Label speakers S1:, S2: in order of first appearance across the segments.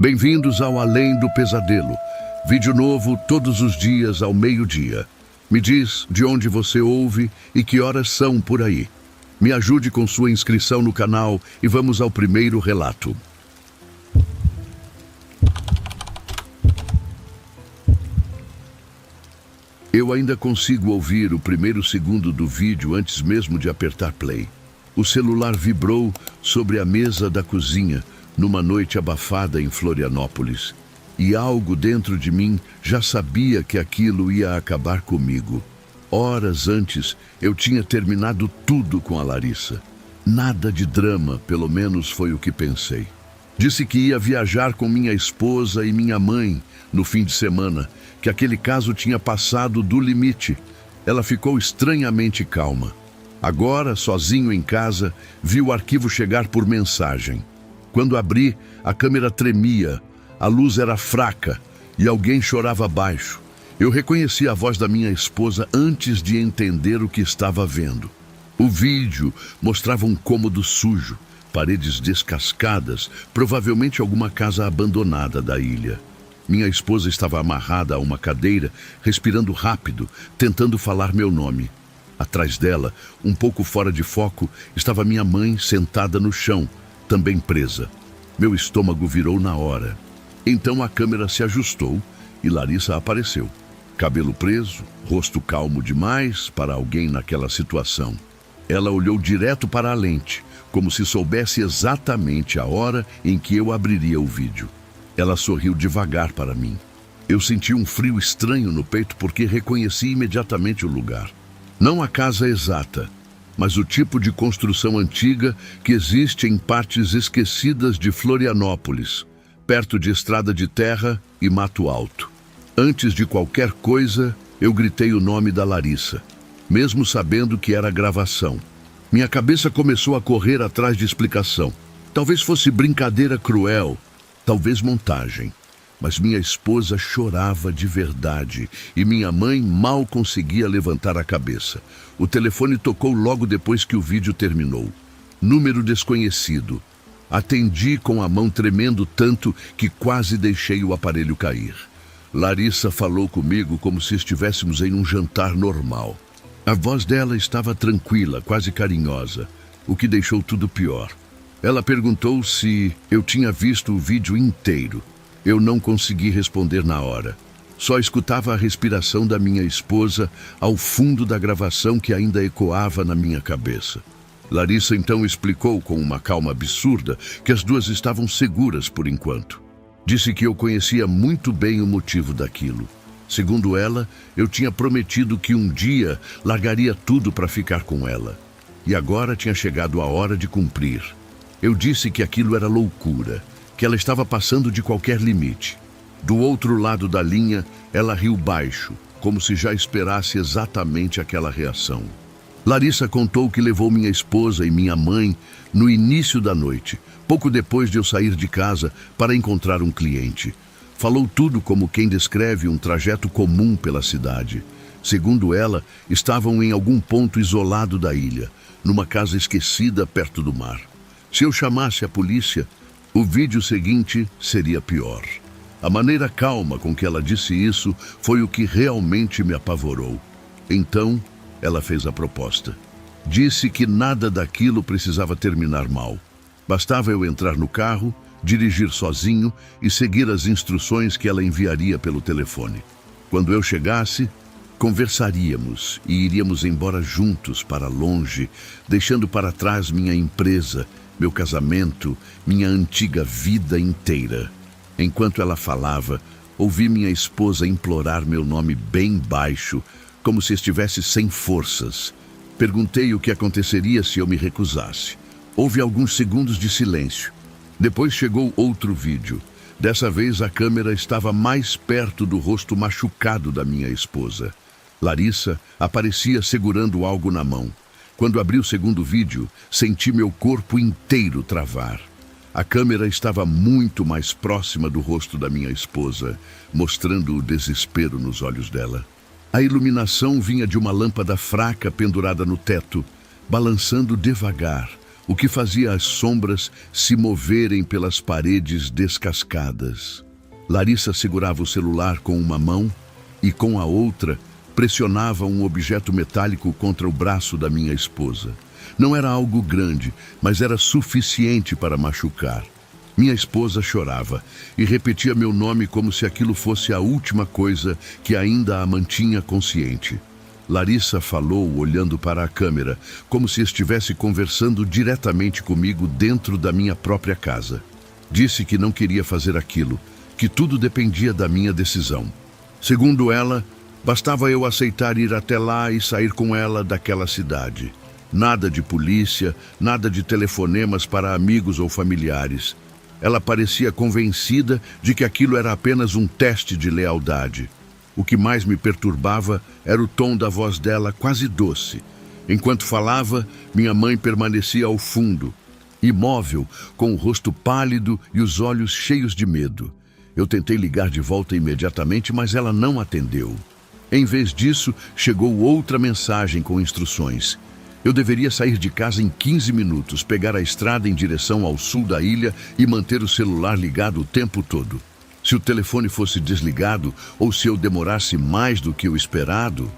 S1: Bem-vindos ao Além do Pesadelo. Vídeo novo todos os dias ao meio-dia. Me diz de onde você ouve e que horas são por aí. Me ajude com sua inscrição no canal e vamos ao primeiro relato. Eu ainda consigo ouvir o primeiro segundo do vídeo antes mesmo de apertar play. O celular vibrou sobre a mesa da cozinha numa noite abafada em Florianópolis, e algo dentro de mim já sabia que aquilo ia acabar comigo. Horas antes, eu tinha terminado tudo com a Larissa. Nada de drama, pelo menos foi o que pensei. Disse que ia viajar com minha esposa e minha mãe no fim de semana, que aquele caso tinha passado do limite. Ela ficou estranhamente calma. Agora, sozinho em casa, vi o arquivo chegar por mensagem. Quando abri, a câmera tremia, a luz era fraca e alguém chorava baixo. Eu reconheci a voz da minha esposa antes de entender o que estava vendo. O vídeo mostrava um cômodo sujo, paredes descascadas, provavelmente alguma casa abandonada da ilha. Minha esposa estava amarrada a uma cadeira, respirando rápido, tentando falar meu nome. Atrás dela, um pouco fora de foco, estava minha mãe sentada no chão, também presa. Meu estômago virou na hora. Então a câmera se ajustou e Larissa apareceu. Cabelo preso, rosto calmo demais para alguém naquela situação. Ela olhou direto para a lente, como se soubesse exatamente a hora em que eu abriria o vídeo. Ela sorriu devagar para mim. Eu senti um frio estranho no peito porque reconheci imediatamente o lugar. Não a casa exata, mas o tipo de construção antiga que existe em partes esquecidas de Florianópolis, perto de estrada de terra e mato alto. Antes de qualquer coisa, eu gritei o nome da Larissa, mesmo sabendo que era gravação. Minha cabeça começou a correr atrás de explicação. Talvez fosse brincadeira cruel, talvez montagem. Mas minha esposa chorava de verdade e minha mãe mal conseguia levantar a cabeça. O telefone tocou logo depois que o vídeo terminou. Número desconhecido. Atendi com a mão tremendo tanto que quase deixei o aparelho cair. Larissa falou comigo como se estivéssemos em um jantar normal. A voz dela estava tranquila, quase carinhosa, o que deixou tudo pior. Ela perguntou se eu tinha visto o vídeo inteiro. Eu não consegui responder na hora. Só escutava a respiração da minha esposa ao fundo da gravação que ainda ecoava na minha cabeça. Larissa então explicou com uma calma absurda que as duas estavam seguras por enquanto. Disse que eu conhecia muito bem o motivo daquilo. Segundo ela, eu tinha prometido que um dia largaria tudo para ficar com ela. E agora tinha chegado a hora de cumprir. Eu disse que aquilo era loucura, que ela estava passando de qualquer limite. Do outro lado da linha, ela riu baixo, como se já esperasse exatamente aquela reação. Larissa contou que levou minha esposa e minha mãe no início da noite, pouco depois de eu sair de casa para encontrar um cliente. Falou tudo como quem descreve um trajeto comum pela cidade. Segundo ela, estavam em algum ponto isolado da ilha, numa casa esquecida perto do mar. Se eu chamasse a polícia, o vídeo seguinte seria pior. A maneira calma com que ela disse isso foi o que realmente me apavorou. Então, ela fez a proposta. Disse que nada daquilo precisava terminar mal. Bastava eu entrar no carro, dirigir sozinho e seguir as instruções que ela enviaria pelo telefone. Quando eu chegasse, conversaríamos e iríamos embora juntos para longe, deixando para trás minha empresa, meu casamento, minha antiga vida inteira. Enquanto ela falava, ouvi minha esposa implorar meu nome bem baixo, como se estivesse sem forças. Perguntei o que aconteceria se eu me recusasse. Houve alguns segundos de silêncio. Depois chegou outro vídeo. Dessa vez a câmera estava mais perto do rosto machucado da minha esposa. Larissa aparecia segurando algo na mão. Quando abri o segundo vídeo, senti meu corpo inteiro travar. A câmera estava muito mais próxima do rosto da minha esposa, mostrando o desespero nos olhos dela. A iluminação vinha de uma lâmpada fraca pendurada no teto, balançando devagar, o que fazia as sombras se moverem pelas paredes descascadas. Larissa segurava o celular com uma mão e, com a outra, pressionava um objeto metálico contra o braço da minha esposa. Não era algo grande, mas era suficiente para machucar. Minha esposa chorava e repetia meu nome como se aquilo fosse a última coisa que ainda a mantinha consciente. Larissa falou olhando para a câmera, como se estivesse conversando diretamente comigo dentro da minha própria casa. Disse que não queria fazer aquilo, que tudo dependia da minha decisão. Segundo ela, bastava eu aceitar ir até lá e sair com ela daquela cidade. Nada de polícia, nada de telefonemas para amigos ou familiares. Ela parecia convencida de que aquilo era apenas um teste de lealdade. O que mais me perturbava era o tom da voz dela, quase doce. Enquanto falava, minha mãe permanecia ao fundo, imóvel, com o rosto pálido e os olhos cheios de medo. Eu tentei ligar de volta imediatamente, mas ela não atendeu. Em vez disso, chegou outra mensagem com instruções. Eu deveria sair de casa em 15 minutos, pegar a estrada em direção ao sul da ilha e manter o celular ligado o tempo todo. Se o telefone fosse desligado ou se eu demorasse mais do que o esperado,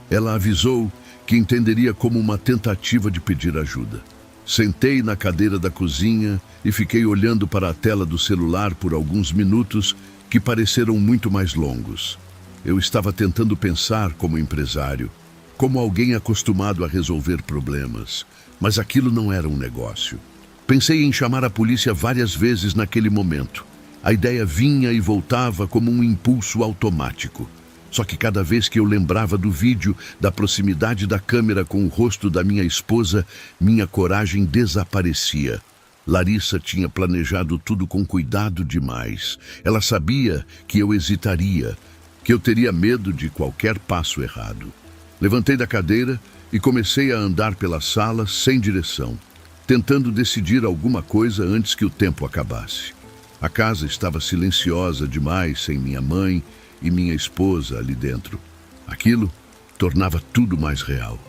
S1: ela avisou que entenderia como uma tentativa de pedir ajuda. Sentei na cadeira da cozinha e fiquei olhando para a tela do celular por alguns minutos que pareceram muito mais longos. Eu estava tentando pensar como empresário, como alguém acostumado a resolver problemas, mas aquilo não era um negócio. Pensei em chamar a polícia várias vezes naquele momento. A ideia vinha e voltava como um impulso automático. Só que cada vez que eu lembrava do vídeo, da proximidade da câmera com o rosto da minha esposa, minha coragem desaparecia. Larissa tinha planejado tudo com cuidado demais. Ela sabia que eu hesitaria, que eu teria medo de qualquer passo errado. Levantei da cadeira e comecei a andar pela sala sem direção, tentando decidir alguma coisa antes que o tempo acabasse. A casa estava silenciosa demais sem minha mãe e minha esposa ali dentro. Aquilo tornava tudo mais real.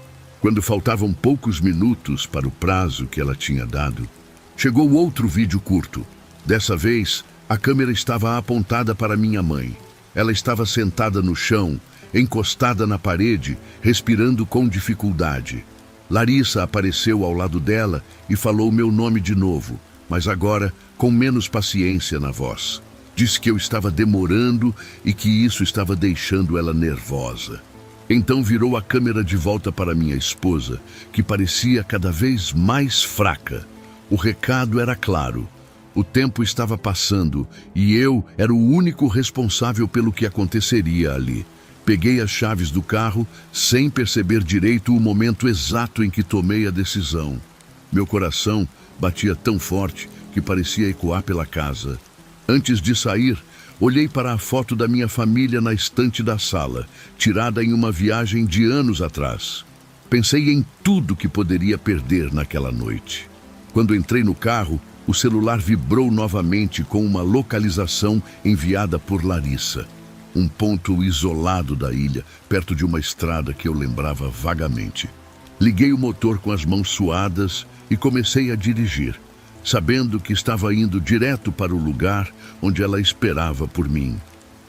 S1: Quando faltavam poucos minutos para o prazo que ela tinha dado, chegou outro vídeo curto. Dessa vez, a câmera estava apontada para minha mãe. Ela estava sentada no chão, encostada na parede, respirando com dificuldade. Larissa apareceu ao lado dela e falou meu nome de novo, mas agora com menos paciência na voz. Disse que eu estava demorando e que isso estava deixando ela nervosa. Então virou a câmera de volta para minha esposa, que parecia cada vez mais fraca. O recado era claro. O tempo estava passando e eu era o único responsável pelo que aconteceria ali. Peguei as chaves do carro sem perceber direito o momento exato em que tomei a decisão. Meu coração batia tão forte que parecia ecoar pela casa. Antes de sair, olhei para a foto da minha família na estante da sala, tirada em uma viagem de anos atrás. Pensei em tudo que poderia perder naquela noite. Quando entrei no carro, o celular vibrou novamente com uma localização enviada por Larissa. Um ponto isolado da ilha, perto de uma estrada que eu lembrava vagamente. Liguei o motor com as mãos suadas e comecei a dirigir, sabendo que estava indo direto para o lugar onde ela esperava por mim.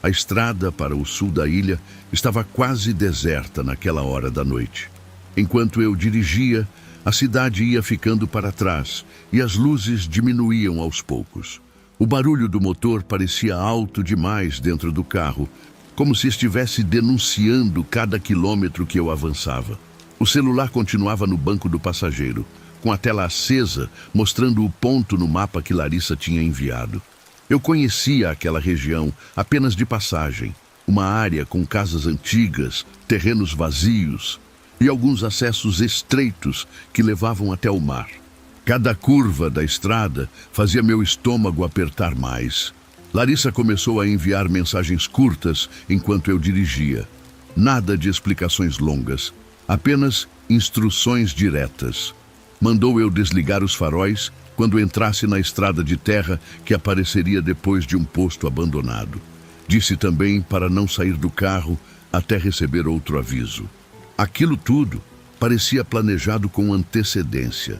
S1: A estrada para o sul da ilha estava quase deserta naquela hora da noite. Enquanto eu dirigia, a cidade ia ficando para trás e as luzes diminuíam aos poucos. O barulho do motor parecia alto demais dentro do carro, como se estivesse denunciando cada quilômetro que eu avançava. O celular continuava no banco do passageiro, com a tela acesa, mostrando o ponto no mapa que Larissa tinha enviado. Eu conhecia aquela região apenas de passagem, uma área com casas antigas, terrenos vazios e alguns acessos estreitos que levavam até o mar. Cada curva da estrada fazia meu estômago apertar mais. Larissa começou a enviar mensagens curtas enquanto eu dirigia. Nada de explicações longas, apenas instruções diretas. Mandou eu desligar os faróis quando entrasse na estrada de terra que apareceria depois de um posto abandonado. Disse também para não sair do carro até receber outro aviso. Aquilo tudo parecia planejado com antecedência.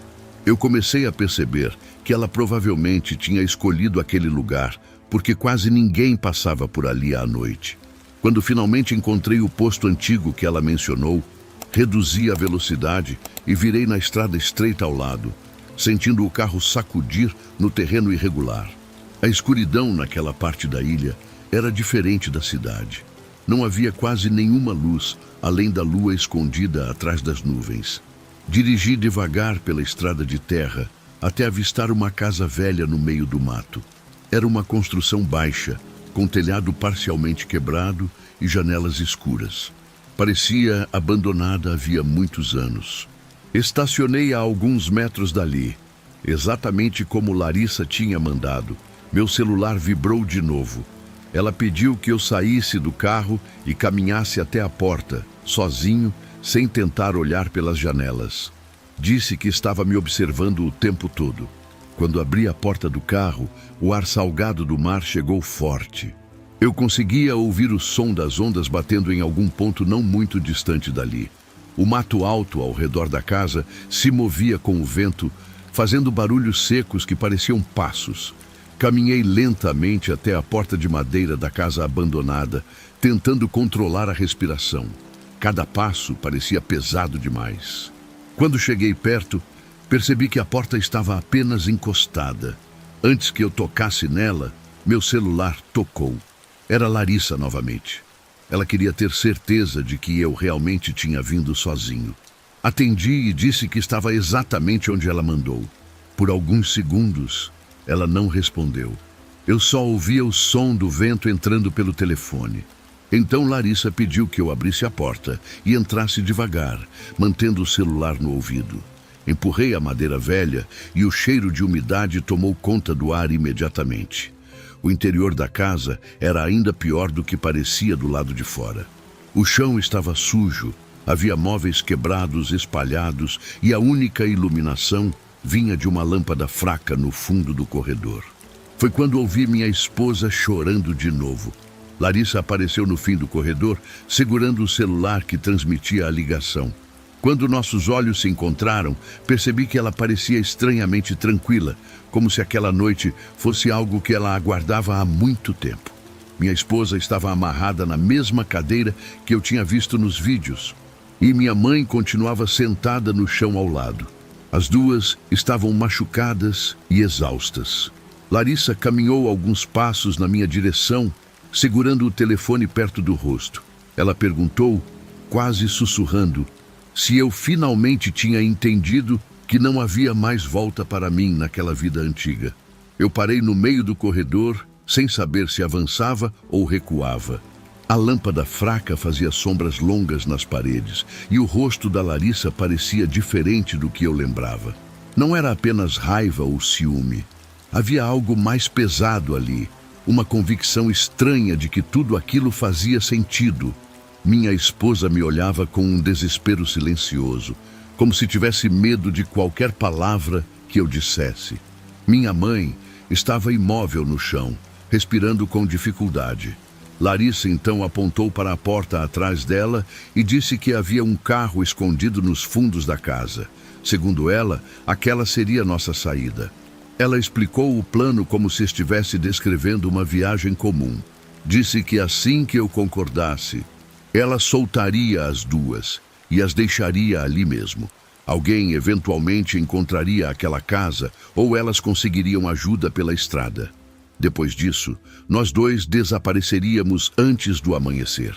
S1: Eu comecei a perceber que ela provavelmente tinha escolhido aquele lugar porque quase ninguém passava por ali à noite. Quando finalmente encontrei o posto antigo que ela mencionou, reduzi a velocidade e virei na estrada estreita ao lado, sentindo o carro sacudir no terreno irregular. A escuridão naquela parte da ilha era diferente da cidade. Não havia quase nenhuma luz, além da lua escondida atrás das nuvens. Dirigi devagar pela estrada de terra até avistar uma casa velha no meio do mato. Era uma construção baixa, com telhado parcialmente quebrado e janelas escuras. Parecia abandonada havia muitos anos. Estacionei a alguns metros dali, exatamente como Larissa tinha mandado. Meu celular vibrou de novo. Ela pediu que eu saísse do carro e caminhasse até a porta, sozinho, sem tentar olhar pelas janelas. Disse que estava me observando o tempo todo. Quando abri a porta do carro, o ar salgado do mar chegou forte. Eu conseguia ouvir o som das ondas batendo em algum ponto não muito distante dali. O mato alto ao redor da casa se movia com o vento, fazendo barulhos secos que pareciam passos. Caminhei lentamente até a porta de madeira da casa abandonada, tentando controlar a respiração. Cada passo parecia pesado demais. Quando cheguei perto, percebi que a porta estava apenas encostada. Antes que eu tocasse nela, meu celular tocou. Era Larissa novamente. Ela queria ter certeza de que eu realmente tinha vindo sozinho. Atendi e disse que estava exatamente onde ela mandou. Por alguns segundos, ela não respondeu. Eu só ouvia o som do vento entrando pelo telefone. Então Larissa pediu que eu abrisse a porta e entrasse devagar, mantendo o celular no ouvido. Empurrei a madeira velha e o cheiro de umidade tomou conta do ar imediatamente. O interior da casa era ainda pior do que parecia do lado de fora. O chão estava sujo, havia móveis quebrados, espalhados, e a única iluminação vinha de uma lâmpada fraca no fundo do corredor. Foi quando ouvi minha esposa chorando de novo. Larissa apareceu no fim do corredor, segurando o celular que transmitia a ligação. Quando nossos olhos se encontraram, percebi que ela parecia estranhamente tranquila, como se aquela noite fosse algo que ela aguardava há muito tempo. Minha esposa estava amarrada na mesma cadeira que eu tinha visto nos vídeos, e minha mãe continuava sentada no chão ao lado. As duas estavam machucadas e exaustas. Larissa caminhou alguns passos na minha direção, segurando o telefone perto do rosto. Ela perguntou, quase sussurrando, se eu finalmente tinha entendido que não havia mais volta para mim naquela vida antiga. Eu parei no meio do corredor, sem saber se avançava ou recuava. A lâmpada fraca fazia sombras longas nas paredes, e o rosto da Larissa parecia diferente do que eu lembrava. Não era apenas raiva ou ciúme. Havia algo mais pesado ali, uma convicção estranha de que tudo aquilo fazia sentido. Minha esposa me olhava com um desespero silencioso, como se tivesse medo de qualquer palavra que eu dissesse. Minha mãe estava imóvel no chão, respirando com dificuldade. Larissa então apontou para a porta atrás dela e disse que havia um carro escondido nos fundos da casa. Segundo ela, aquela seria nossa saída. Ela explicou o plano como se estivesse descrevendo uma viagem comum. Disse que assim que eu concordasse, ela soltaria as duas e as deixaria ali mesmo. Alguém eventualmente encontraria aquela casa ou elas conseguiriam ajuda pela estrada. Depois disso, nós dois desapareceríamos antes do amanhecer.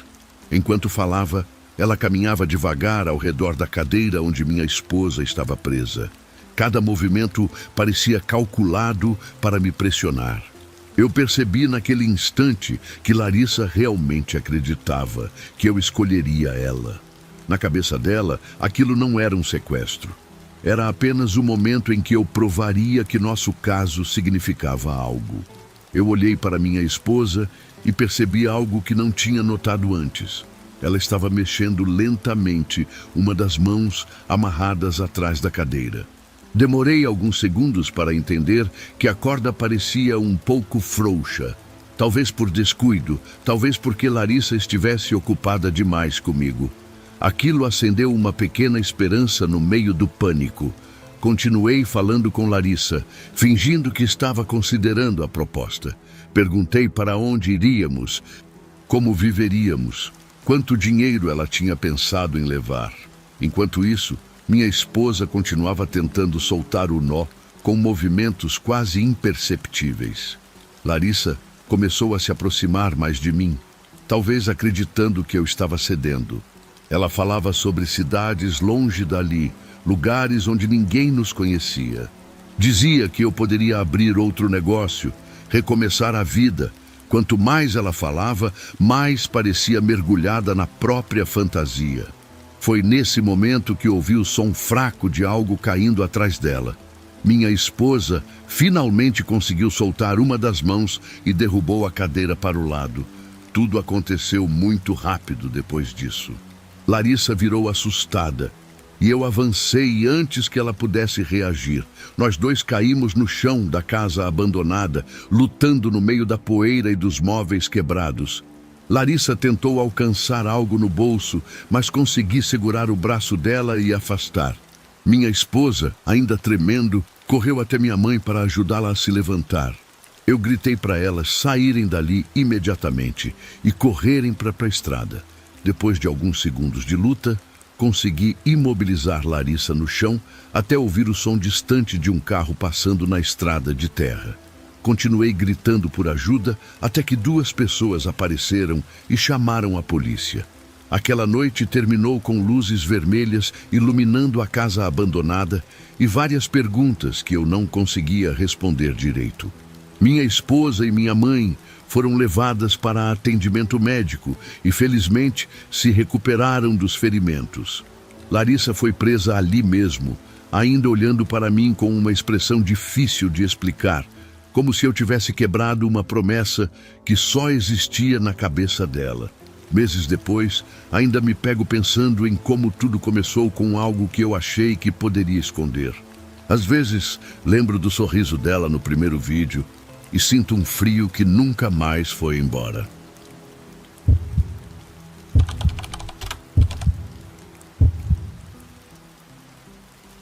S1: Enquanto falava, ela caminhava devagar ao redor da cadeira onde minha esposa estava presa. Cada movimento parecia calculado para me pressionar. Eu percebi naquele instante que Larissa realmente acreditava que eu escolheria ela. Na cabeça dela, aquilo não era um sequestro. Era apenas o momento em que eu provaria que nosso caso significava algo. Eu olhei para minha esposa e percebi algo que não tinha notado antes. Ela estava mexendo lentamente uma das mãos amarradas atrás da cadeira. Demorei alguns segundos para entender que a corda parecia um pouco frouxa. Talvez por descuido, talvez porque Larissa estivesse ocupada demais comigo. Aquilo acendeu uma pequena esperança no meio do pânico. Continuei falando com Larissa, fingindo que estava considerando a proposta. Perguntei para onde iríamos, como viveríamos, quanto dinheiro ela tinha pensado em levar. Enquanto isso, minha esposa continuava tentando soltar o nó com movimentos quase imperceptíveis. Larissa começou a se aproximar mais de mim, talvez acreditando que eu estava cedendo. Ela falava sobre cidades longe dali, lugares onde ninguém nos conhecia. Dizia que eu poderia abrir outro negócio, recomeçar a vida. Quanto mais ela falava, mais parecia mergulhada na própria fantasia. Foi nesse momento que ouvi o som fraco de algo caindo atrás dela. Minha esposa finalmente conseguiu soltar uma das mãos e derrubou a cadeira para o lado. Tudo aconteceu muito rápido depois disso. Larissa virou assustada e eu avancei antes que ela pudesse reagir. Nós dois caímos no chão da casa abandonada, lutando no meio da poeira e dos móveis quebrados. Larissa tentou alcançar algo no bolso, mas consegui segurar o braço dela e afastar. Minha esposa, ainda tremendo, correu até minha mãe para ajudá-la a se levantar. Eu gritei para elas saírem dali imediatamente e correrem para a estrada. Depois de alguns segundos de luta, consegui imobilizar Larissa no chão até ouvir o som distante de um carro passando na estrada de terra. Continuei gritando por ajuda até que 2 pessoas apareceram e chamaram a polícia. Aquela noite terminou com luzes vermelhas iluminando a casa abandonada e várias perguntas que eu não conseguia responder direito. Minha esposa e minha mãe foram levadas para atendimento médico e, felizmente, se recuperaram dos ferimentos. Larissa foi presa ali mesmo, ainda olhando para mim com uma expressão difícil de explicar, como se eu tivesse quebrado uma promessa que só existia na cabeça dela. Meses depois, ainda me pego pensando em como tudo começou com algo que eu achei que poderia esconder. Às vezes, lembro do sorriso dela no primeiro vídeo e sinto um frio que nunca mais foi embora.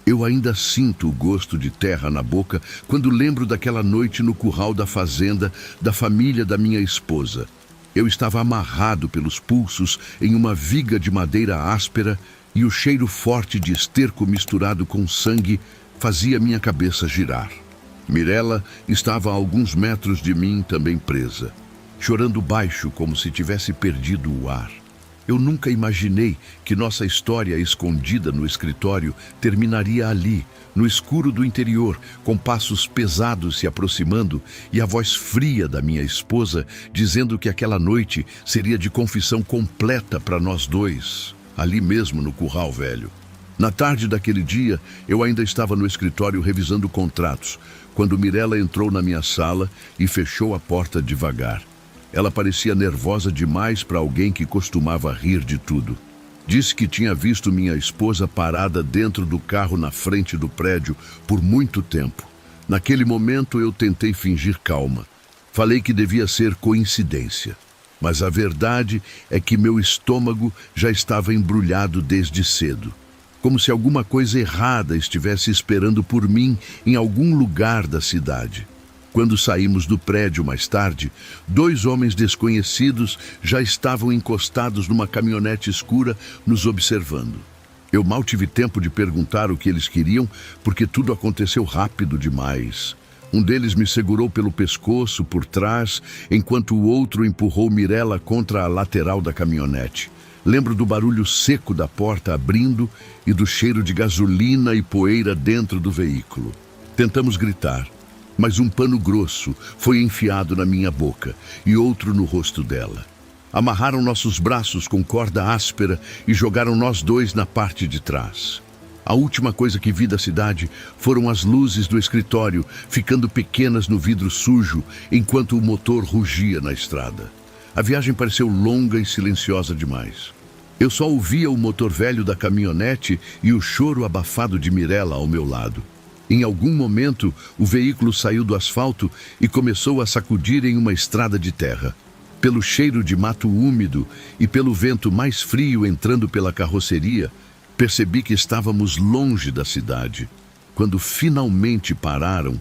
S1: Eu ainda sinto o gosto de terra na boca quando lembro daquela noite no curral da fazenda da família da minha esposa. Eu estava amarrado pelos pulsos em uma viga de madeira áspera e o cheiro forte de esterco misturado com sangue fazia minha cabeça girar. Mirella estava a alguns metros de mim, também presa, chorando baixo como se tivesse perdido o ar. Eu nunca imaginei que nossa história escondida no escritório terminaria ali, no escuro do interior, com passos pesados se aproximando e a voz fria da minha esposa dizendo que aquela noite seria de confissão completa para nós dois, ali mesmo no curral velho. Na tarde daquele dia, eu ainda estava no escritório revisando contratos, quando Mirella entrou na minha sala e fechou a porta devagar. Ela parecia nervosa demais para alguém que costumava rir de tudo. Disse que tinha visto minha esposa parada dentro do carro na frente do prédio por muito tempo. Naquele momento eu tentei fingir calma. Falei que devia ser coincidência. Mas a verdade é que meu estômago já estava embrulhado desde cedo. Como se alguma coisa errada estivesse esperando por mim em algum lugar da cidade. Quando saímos do prédio mais tarde, 2 homens desconhecidos já estavam encostados numa caminhonete escura nos observando. Eu mal tive tempo de perguntar o que eles queriam, porque tudo aconteceu rápido demais. Um deles me segurou pelo pescoço por trás, enquanto o outro empurrou Mirella contra a lateral da caminhonete. Lembro do barulho seco da porta abrindo e do cheiro de gasolina e poeira dentro do veículo. Tentamos gritar, mas um pano grosso foi enfiado na minha boca e outro no rosto dela. Amarraram nossos braços com corda áspera e jogaram nós dois na parte de trás. A última coisa que vi da cidade foram as luzes do escritório ficando pequenas no vidro sujo enquanto o motor rugia na estrada. A viagem pareceu longa e silenciosa demais. Eu só ouvia o motor velho da caminhonete e o choro abafado de Mirella ao meu lado. Em algum momento, o veículo saiu do asfalto e começou a sacudir em uma estrada de terra. Pelo cheiro de mato úmido e pelo vento mais frio entrando pela carroceria, percebi que estávamos longe da cidade. quando finalmente pararam,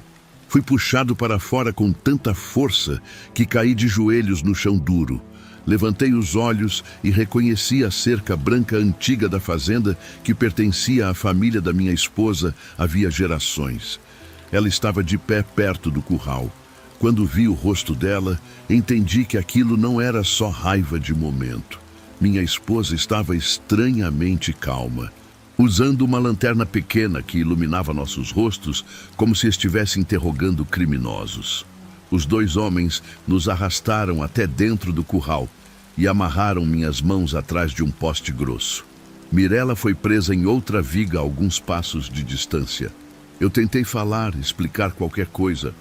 S1: fui puxado para fora com tanta força que caí de joelhos no chão duro. Levantei os olhos e reconheci a cerca branca antiga da fazenda que pertencia à família da minha esposa havia gerações. Ela estava de pé perto do curral. Quando vi o rosto dela, entendi que aquilo não era só raiva de momento. Minha esposa estava estranhamente calma, usando uma lanterna pequena que iluminava nossos rostos como se estivesse interrogando criminosos. Os dois homens nos arrastaram até dentro do curral e amarraram minhas mãos atrás de um poste grosso. Mirella foi presa em outra viga a alguns passos de distância. Eu tentei falar, explicar qualquer coisa,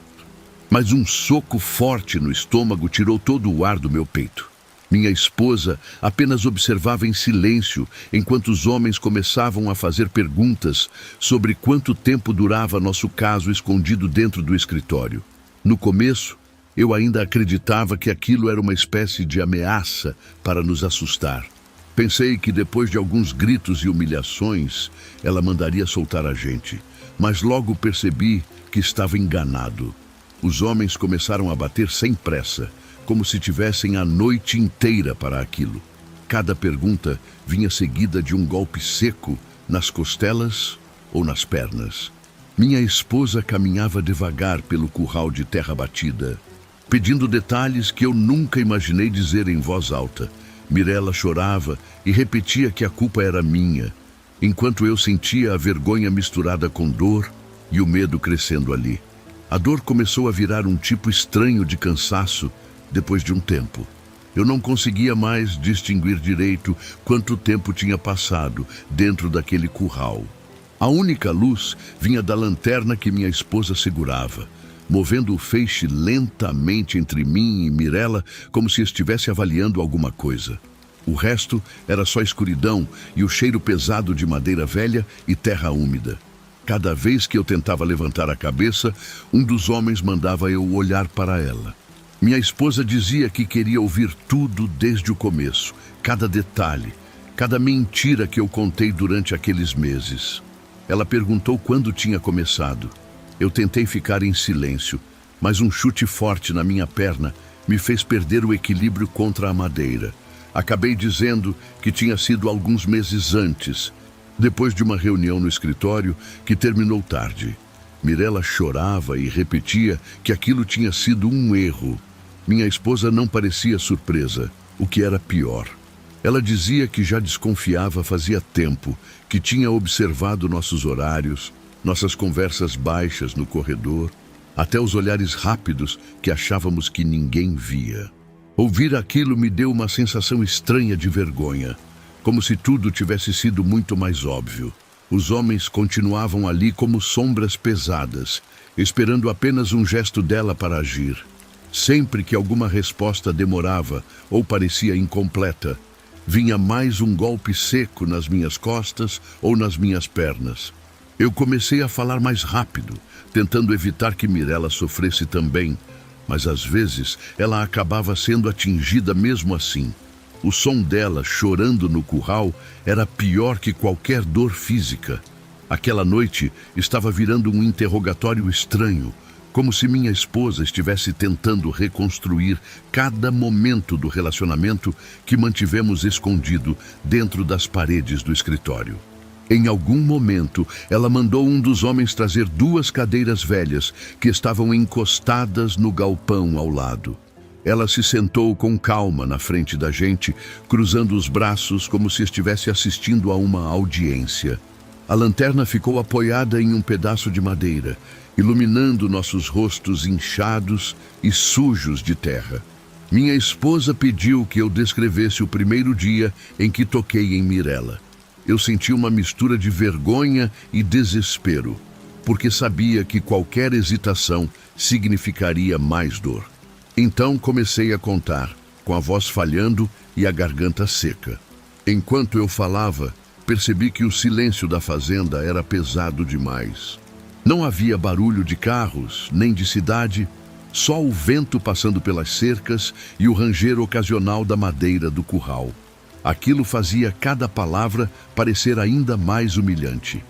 S1: mas um soco forte no estômago tirou todo o ar do meu peito. Minha esposa apenas observava em silêncio enquanto os homens começavam a fazer perguntas sobre quanto tempo durava nosso caso escondido dentro do escritório. No começo, eu ainda acreditava que aquilo era uma espécie de ameaça para nos assustar. Pensei que depois de alguns gritos e humilhações, ela mandaria soltar a gente, mas logo percebi que estava enganado. Os homens começaram a bater sem pressa, como se tivessem a noite inteira para aquilo. Cada pergunta vinha seguida de um golpe seco nas costelas ou nas pernas. Minha esposa caminhava devagar pelo curral de terra batida, pedindo detalhes que eu nunca imaginei dizer em voz alta. Mirella chorava e repetia que a culpa era minha, enquanto eu sentia a vergonha misturada com dor e o medo crescendo ali. A dor começou a virar um tipo estranho de cansaço depois de um tempo. Eu não conseguia mais distinguir direito quanto tempo tinha passado dentro daquele curral. A única luz vinha da lanterna que minha esposa segurava, movendo o feixe lentamente entre mim e Mirella como se estivesse avaliando alguma coisa. O resto era só escuridão e o cheiro pesado de madeira velha e terra úmida. Cada vez que eu tentava levantar a cabeça, um dos homens mandava eu olhar para ela. Minha esposa dizia que queria ouvir tudo desde o começo, cada detalhe, cada mentira que eu contei durante aqueles meses. Ela perguntou quando tinha começado. Eu tentei ficar em silêncio, mas um chute forte na minha perna me fez perder o equilíbrio contra a madeira. Acabei dizendo que tinha sido alguns meses antes, depois de uma reunião no escritório que terminou tarde. Mirella chorava e repetia que aquilo tinha sido um erro. Minha esposa não parecia surpresa, o que era pior. Ela dizia que já desconfiava fazia tempo, que tinha observado nossos horários, nossas conversas baixas no corredor, até os olhares rápidos que achávamos que ninguém via. Ouvir aquilo me deu uma sensação estranha de vergonha, como se tudo tivesse sido muito mais óbvio. Os homens continuavam ali como sombras pesadas, esperando apenas um gesto dela para agir. Sempre que alguma resposta demorava ou parecia incompleta, vinha mais um golpe seco nas minhas costas ou nas minhas pernas. Eu comecei a falar mais rápido, tentando evitar que Mirella sofresse também, mas às vezes ela acabava sendo atingida mesmo assim. O som dela chorando no curral era pior que qualquer dor física. Aquela noite estava virando um interrogatório estranho, como se minha esposa estivesse tentando reconstruir cada momento do relacionamento que mantivemos escondido dentro das paredes do escritório. Em algum momento, ela mandou um dos homens trazer 2 cadeiras velhas que estavam encostadas no galpão ao lado. Ela se sentou com calma na frente da gente, cruzando os braços como se estivesse assistindo a uma audiência. A lanterna ficou apoiada em um pedaço de madeira, iluminando nossos rostos inchados e sujos de terra. Minha esposa pediu que eu descrevesse o primeiro dia em que toquei em Mirella. Eu senti uma mistura de vergonha e desespero, porque sabia que qualquer hesitação significaria mais dor. Então comecei a contar, com a voz falhando e a garganta seca. Enquanto eu falava, percebi que o silêncio da fazenda era pesado demais. Não havia barulho de carros, nem de cidade, só o vento passando pelas cercas e o ranger ocasional da madeira do curral. Aquilo fazia cada palavra parecer ainda mais humilhante.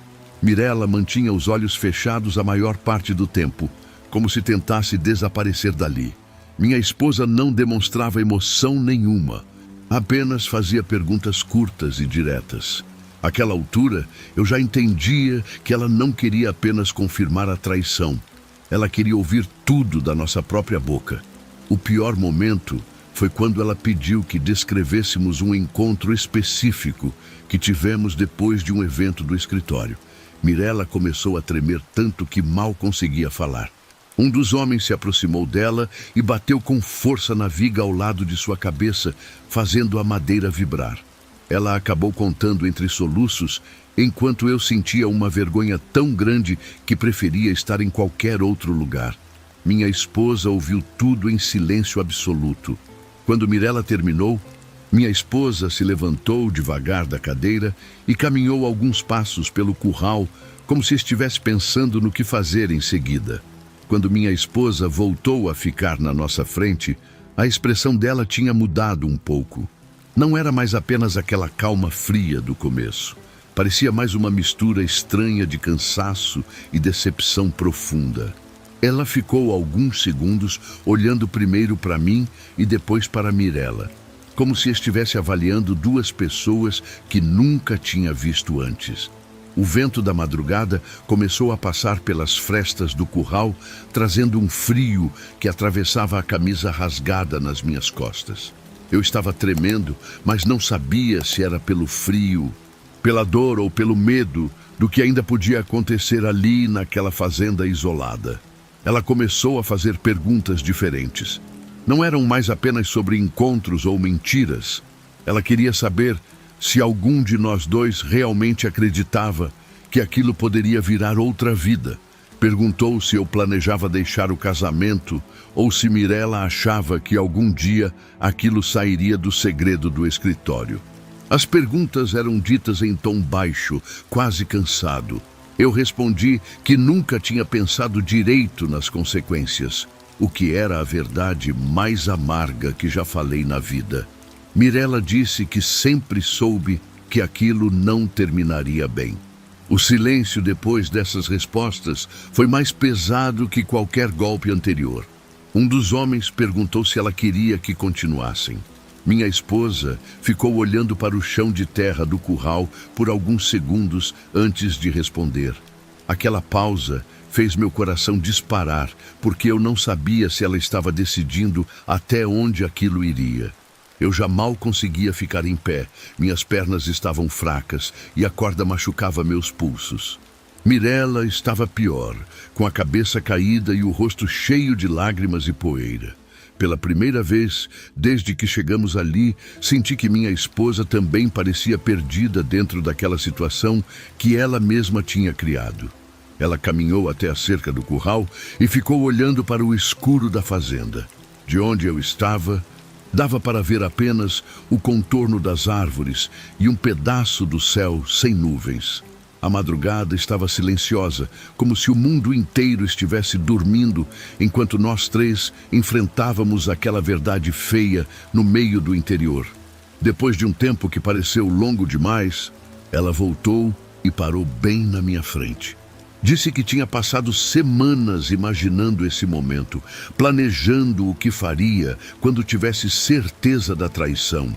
S1: Mirella mantinha os olhos fechados a maior parte do tempo, como se tentasse desaparecer dali. Minha esposa não demonstrava emoção nenhuma, apenas fazia perguntas curtas e diretas. Àquela altura, eu já entendia que ela não queria apenas confirmar a traição. Ela queria ouvir tudo da nossa própria boca. O pior momento foi quando ela pediu que descrevêssemos um encontro específico que tivemos depois de um evento do escritório. Mirella começou a tremer tanto que mal conseguia falar. Um dos homens se aproximou dela e bateu com força na viga ao lado de sua cabeça, fazendo a madeira vibrar. Ela acabou contando entre soluços, enquanto eu sentia uma vergonha tão grande que preferia estar em qualquer outro lugar. Minha esposa ouviu tudo em silêncio absoluto. Quando Mirella terminou, minha esposa se levantou devagar da cadeira e caminhou alguns passos pelo curral, como se estivesse pensando no que fazer em seguida. Quando minha esposa voltou a ficar na nossa frente, a expressão dela tinha mudado um pouco. Não era mais apenas aquela calma fria do começo. Parecia mais uma mistura estranha de cansaço e decepção profunda. Ela ficou alguns segundos olhando primeiro para mim e depois para Mirella, como se estivesse avaliando duas pessoas que nunca tinha visto antes. O vento da madrugada começou a passar pelas frestas do curral, trazendo um frio que atravessava a camisa rasgada nas minhas costas. Eu estava tremendo, mas não sabia se era pelo frio, pela dor ou pelo medo do que ainda podia acontecer ali naquela fazenda isolada. Ela começou a fazer perguntas diferentes. Não eram mais apenas sobre encontros ou mentiras. Ela queria saber se algum de nós dois realmente acreditava que aquilo poderia virar outra vida. Perguntou se eu planejava deixar o casamento ou se Mirella achava que algum dia aquilo sairia do segredo do escritório. As perguntas eram ditas em tom baixo, quase cansado. Eu respondi que nunca tinha pensado direito nas consequências, o que era a verdade mais amarga que já falei na vida. Mirella disse que sempre soube que aquilo não terminaria bem. O silêncio depois dessas respostas foi mais pesado que qualquer golpe anterior. Um dos homens perguntou se ela queria que continuassem. Minha esposa ficou olhando para o chão de terra do curral por alguns segundos antes de responder. Aquela pausa fez meu coração disparar, porque eu não sabia se ela estava decidindo até onde aquilo iria. Eu já mal conseguia ficar em pé, minhas pernas estavam fracas e a corda machucava meus pulsos. Mirella estava pior, com a cabeça caída e o rosto cheio de lágrimas e poeira. Pela primeira vez, desde que chegamos ali, senti que minha esposa também parecia perdida dentro daquela situação que ela mesma tinha criado. Ela caminhou até a cerca do curral e ficou olhando para o escuro da fazenda. De onde eu estava, dava para ver apenas o contorno das árvores e um pedaço do céu sem nuvens. A madrugada estava silenciosa, como se o mundo inteiro estivesse dormindo, enquanto nós três enfrentávamos aquela verdade feia no meio do interior. Depois de um tempo que pareceu longo demais, ela voltou e parou bem na minha frente. Disse que tinha passado semanas imaginando esse momento, planejando o que faria quando tivesse certeza da traição.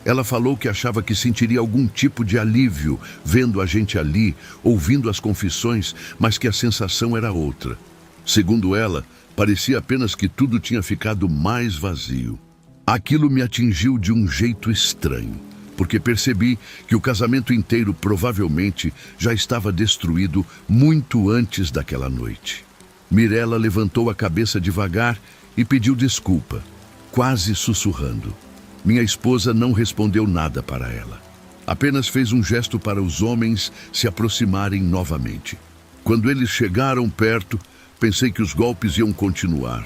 S1: Ela falou que achava que sentiria algum tipo de alívio vendo a gente ali, ouvindo as confissões, mas que a sensação era outra. Segundo ela, parecia apenas que tudo tinha ficado mais vazio. Aquilo me atingiu de um jeito estranho, porque percebi que o casamento inteiro provavelmente já estava destruído muito antes daquela noite. Mirella levantou a cabeça devagar e pediu desculpa, quase sussurrando. Minha esposa não respondeu nada para ela. Apenas fez um gesto para os homens se aproximarem novamente. Quando eles chegaram perto, pensei que os golpes iam continuar.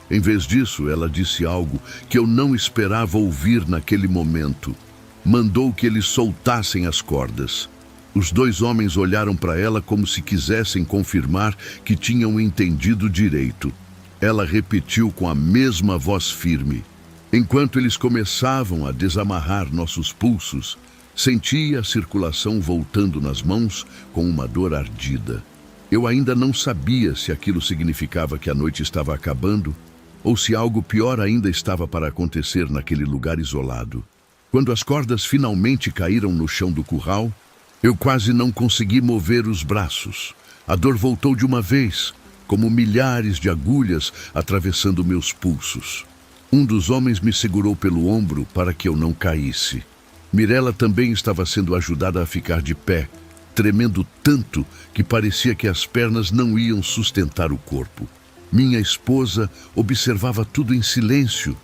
S1: Em vez disso, ela disse algo que eu não esperava ouvir naquele momento. Mandou que eles soltassem as cordas. Os dois homens olharam para ela como se quisessem confirmar que tinham entendido direito. Ela repetiu com a mesma voz firme. Enquanto eles começavam a desamarrar nossos pulsos, Senti a circulação voltando nas mãos com uma dor ardida. Eu ainda não sabia se aquilo significava que a noite estava acabando ou se algo pior ainda estava para acontecer naquele lugar isolado. Quando as cordas finalmente caíram no chão do curral, eu quase não consegui mover os braços. A dor voltou de uma vez, como milhares de agulhas atravessando meus pulsos. Um dos homens me segurou pelo ombro para que eu não caísse. Mirella também estava sendo ajudada a ficar de pé, tremendo tanto que parecia que as pernas não iam sustentar o corpo. Minha esposa observava tudo em silêncio,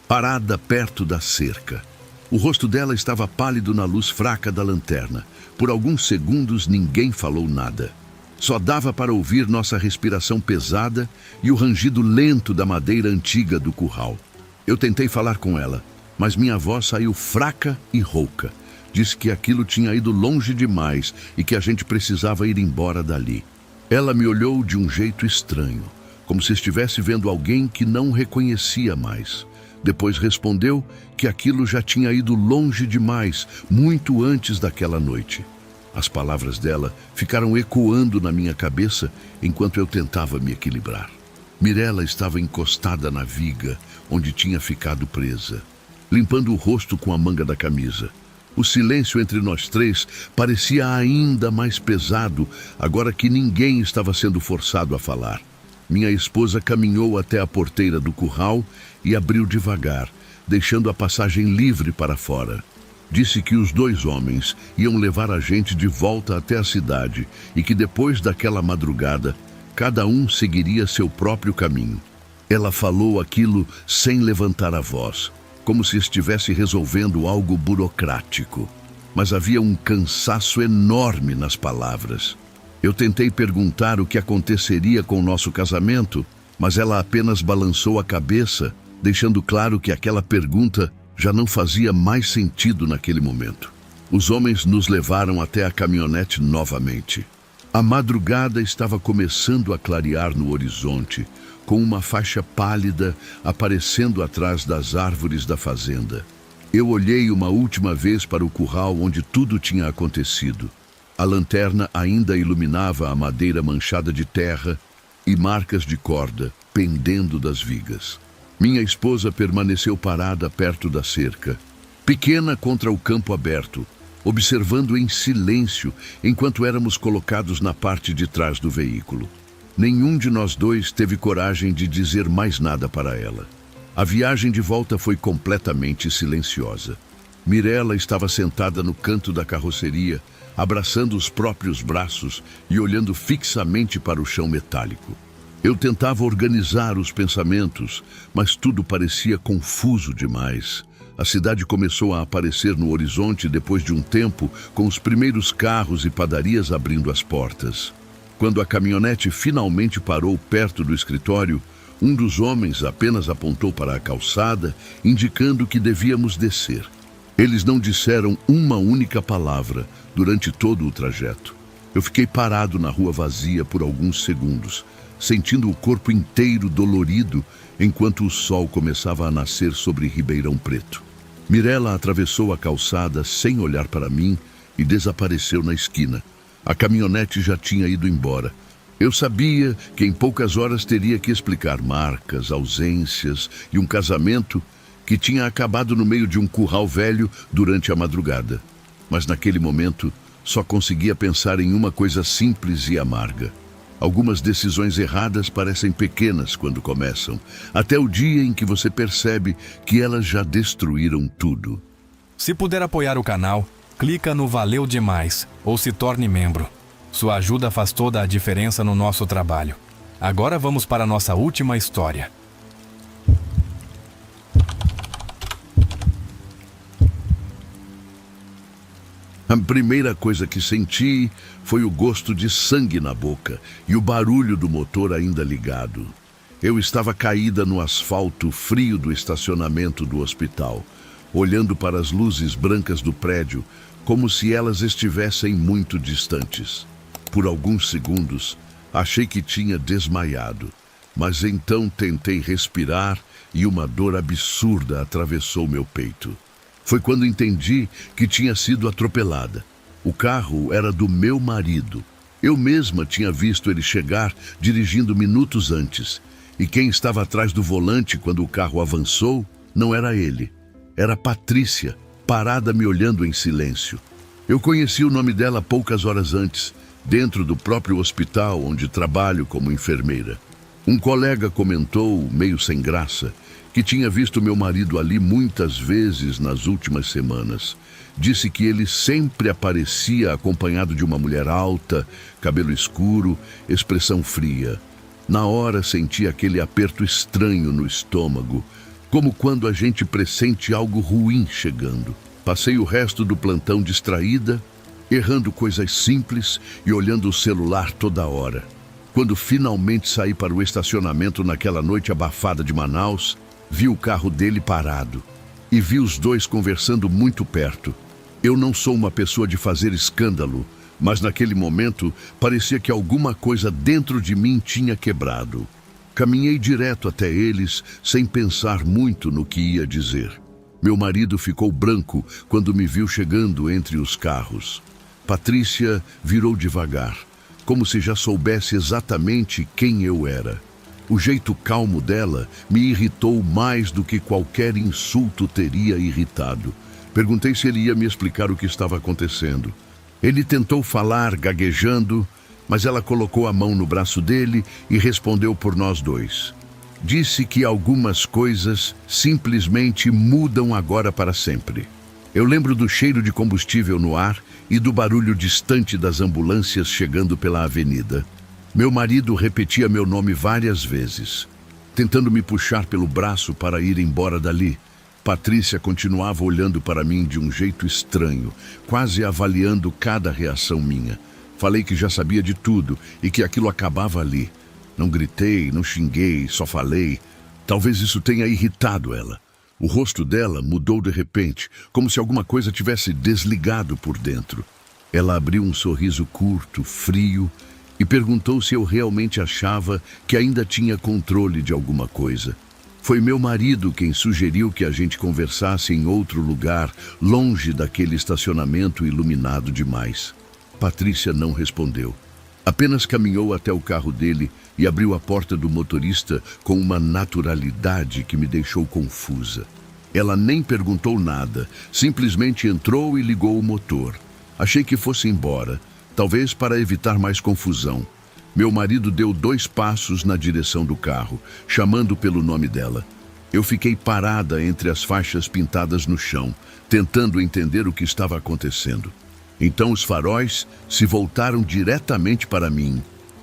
S1: parada perto da cerca. O rosto dela estava pálido na luz fraca da lanterna. Por alguns segundos ninguém falou nada. Só dava para ouvir nossa respiração pesada e o rangido lento da madeira antiga do curral. Eu tentei falar com ela, mas minha voz saiu fraca e rouca. Disse que aquilo tinha ido longe demais e que a gente precisava ir embora dali. Ela me olhou de um jeito estranho, como se estivesse vendo alguém que não reconhecia mais. Depois respondeu que aquilo já tinha ido longe demais, muito antes daquela noite. As palavras dela ficaram ecoando na minha cabeça enquanto eu tentava me equilibrar. Mirella estava encostada na viga, onde tinha ficado presa, limpando o rosto com a manga da camisa. O silêncio entre nós três parecia ainda mais pesado, agora que ninguém estava sendo forçado a falar. Minha esposa caminhou até a porteira do curral e abriu devagar, deixando a passagem livre para fora. Disse que os dois homens iam levar a gente de volta até a cidade e que depois daquela madrugada, cada um seguiria seu próprio caminho. Ela falou aquilo sem levantar a voz, como se estivesse resolvendo algo burocrático. Mas havia um cansaço enorme nas palavras. Eu tentei perguntar o que aconteceria com o nosso casamento, mas ela apenas balançou a cabeça, deixando claro que aquela pergunta já não fazia mais sentido naquele momento. Os homens nos levaram até a caminhonete novamente. A madrugada estava começando a clarear no horizonte, com uma faixa pálida aparecendo atrás das árvores da fazenda. Eu olhei uma última vez para o curral onde tudo tinha acontecido. A lanterna ainda iluminava a madeira manchada de terra e marcas de corda pendendo das vigas. Minha esposa permaneceu parada perto da cerca, pequena contra o campo aberto, observando em silêncio enquanto éramos colocados na parte de trás do veículo. Nenhum de nós dois teve coragem de dizer mais nada para ela. A viagem de volta foi completamente silenciosa. Mirella estava sentada no canto da carroceria, abraçando os próprios braços e olhando fixamente para o chão metálico. Eu tentava organizar os pensamentos, mas tudo parecia confuso demais. A cidade começou a aparecer no horizonte depois de um tempo, com os primeiros carros e padarias abrindo as portas. Quando a caminhonete finalmente parou perto do escritório, um dos homens apenas apontou para a calçada, indicando que devíamos descer. Eles não disseram uma única palavra durante todo o trajeto. Eu fiquei parado na rua vazia por alguns segundos, sentindo o corpo inteiro dolorido enquanto o sol começava a nascer sobre Ribeirão Preto. Mirella atravessou a calçada sem olhar para mim e desapareceu na esquina. A caminhonete já tinha ido embora. Eu sabia que em poucas horas teria que explicar marcas, ausências e um casamento que tinha acabado no meio de um curral velho durante a madrugada. Mas naquele momento só conseguia pensar em uma coisa simples e amarga. Algumas decisões erradas parecem pequenas quando começam, até o dia em que você percebe que elas já destruíram tudo.
S2: Se puder apoiar o canal, clica no Valeu Demais ou se torne membro. Sua ajuda faz toda a diferença no nosso trabalho. Agora vamos para a nossa última história.
S1: A primeira coisa que senti foi o gosto de sangue na boca e o barulho do motor ainda ligado. Eu estava caída no asfalto frio do estacionamento do hospital, olhando para as luzes brancas do prédio, como se elas estivessem muito distantes. Por alguns segundos, achei que tinha desmaiado, mas então tentei respirar e uma dor absurda atravessou meu peito. Foi quando entendi que tinha sido atropelada. O carro era do meu marido. Eu mesma tinha visto ele chegar dirigindo minutos antes. E quem estava atrás do volante quando o carro avançou não era ele. Era Patrícia, parada me olhando em silêncio. Eu conheci o nome dela poucas horas antes, dentro do próprio hospital onde trabalho como enfermeira. Um colega comentou, meio sem graça, que tinha visto meu marido ali muitas vezes nas últimas semanas. Disse que ele sempre aparecia acompanhado de uma mulher alta, cabelo escuro, expressão fria. Na hora senti aquele aperto estranho no estômago, como quando a gente pressente algo ruim chegando. Passei o resto do plantão distraída, errando coisas simples e olhando o celular toda hora. Quando finalmente saí para o estacionamento naquela noite abafada de Manaus, vi o carro dele parado e vi os dois conversando muito perto. Eu não sou uma pessoa de fazer escândalo, mas naquele momento parecia que alguma coisa dentro de mim tinha quebrado. Caminhei direto até eles sem pensar muito no que ia dizer. Meu marido ficou branco quando me viu chegando entre os carros. Patrícia virou devagar, como se já soubesse exatamente quem eu era. O jeito calmo dela me irritou mais do que qualquer insulto teria irritado. Perguntei se ele ia me explicar o que estava acontecendo. Ele tentou falar, gaguejando, mas ela colocou a mão no braço dele e respondeu por nós dois. Disse que algumas coisas simplesmente mudam agora para sempre. Eu lembro do cheiro de combustível no ar e do barulho distante das ambulâncias chegando pela avenida. Meu marido repetia meu nome várias vezes, tentando me puxar pelo braço para ir embora dali. Patrícia continuava olhando para mim de um jeito estranho, quase avaliando cada reação minha. Falei que já sabia de tudo e que aquilo acabava ali. Não gritei, não xinguei, só falei. Talvez isso tenha irritado ela. O rosto dela mudou de repente, como se alguma coisa tivesse desligado por dentro. Ela abriu um sorriso curto, frio, e perguntou se eu realmente achava que ainda tinha controle de alguma coisa. Foi meu marido quem sugeriu que a gente conversasse em outro lugar, longe daquele estacionamento iluminado demais. Patrícia não respondeu. Apenas caminhou até o carro dele e abriu a porta do motorista com uma naturalidade que me deixou confusa. Ela nem perguntou nada, simplesmente entrou e ligou o motor. Achei que fosse embora, talvez para evitar mais confusão. Meu marido deu 2 passos na direção do carro, chamando pelo nome dela. Eu fiquei parada entre as faixas pintadas no chão, tentando entender o que estava acontecendo. Então os faróis se voltaram diretamente para mim,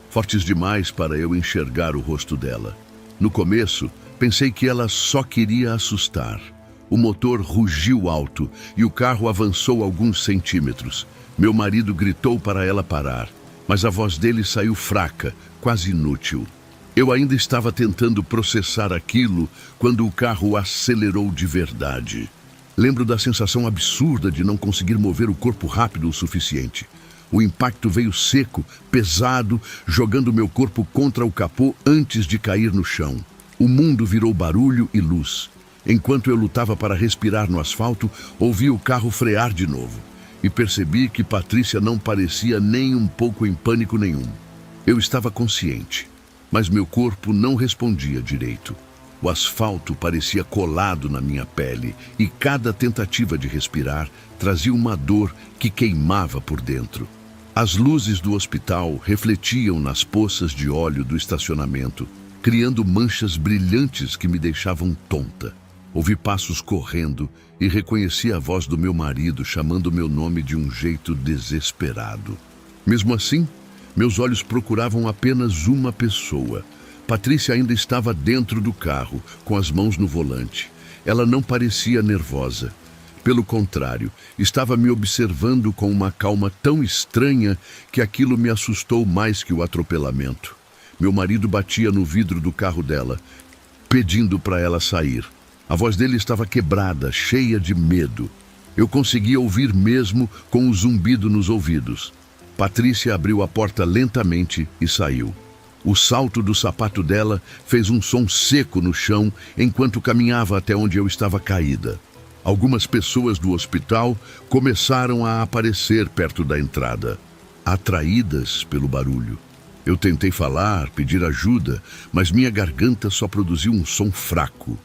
S1: fortes demais para eu enxergar o rosto dela. No começo, pensei que ela só queria assustar. O motor rugiu alto e o carro avançou alguns centímetros. Meu marido gritou para ela parar, mas a voz dele saiu fraca, quase inútil. Eu ainda estava tentando processar aquilo quando o carro acelerou de verdade. Lembro da sensação absurda de não conseguir mover o corpo rápido o suficiente. O impacto veio seco, pesado, jogando meu corpo contra o capô antes de cair no chão. O mundo virou barulho e luz. Enquanto eu lutava para respirar no asfalto, ouvi o carro frear de novo. E percebi que Patrícia não parecia nem um pouco em pânico nenhum. Eu estava consciente, mas meu corpo não respondia direito. O asfalto parecia colado na minha pele e cada tentativa de respirar trazia uma dor que queimava por dentro. As luzes do hospital refletiam nas poças de óleo do estacionamento, criando manchas brilhantes que me deixavam tonta. Ouvi passos correndo e reconheci a voz do meu marido chamando meu nome de um jeito desesperado. Mesmo assim, meus olhos procuravam apenas uma pessoa. Patrícia ainda estava dentro do carro, com as mãos no volante. Ela não parecia nervosa. Pelo contrário, estava me observando com uma calma tão estranha que aquilo me assustou mais que o atropelamento. Meu marido batia no vidro do carro dela, pedindo para ela sair. A voz dele estava quebrada, cheia de medo. Eu conseguia ouvir mesmo com o zumbido nos ouvidos. Patrícia abriu a porta lentamente e saiu. O salto do sapato dela fez um som seco no chão enquanto caminhava até onde eu estava caída. Algumas pessoas do hospital começaram a aparecer perto da entrada, atraídas pelo barulho. Eu tentei falar, pedir ajuda, mas minha garganta só produziu um som fraco.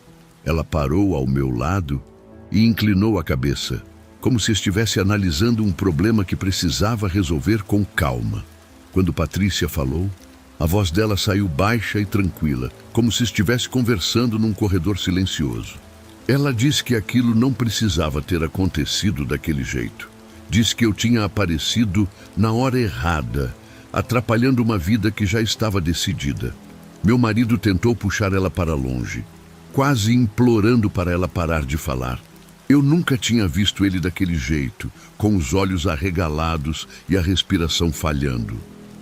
S1: Ela parou ao meu lado e inclinou a cabeça, como se estivesse analisando um problema que precisava resolver com calma. Quando Patrícia falou, a voz dela saiu baixa e tranquila, como se estivesse conversando num corredor silencioso. Ela disse que aquilo não precisava ter acontecido daquele jeito. Disse que eu tinha aparecido na hora errada, atrapalhando uma vida que já estava decidida. Meu marido tentou puxar ela para longe, quase implorando para ela parar de falar. Eu nunca tinha visto ele daquele jeito, com os olhos arregalados e a respiração falhando.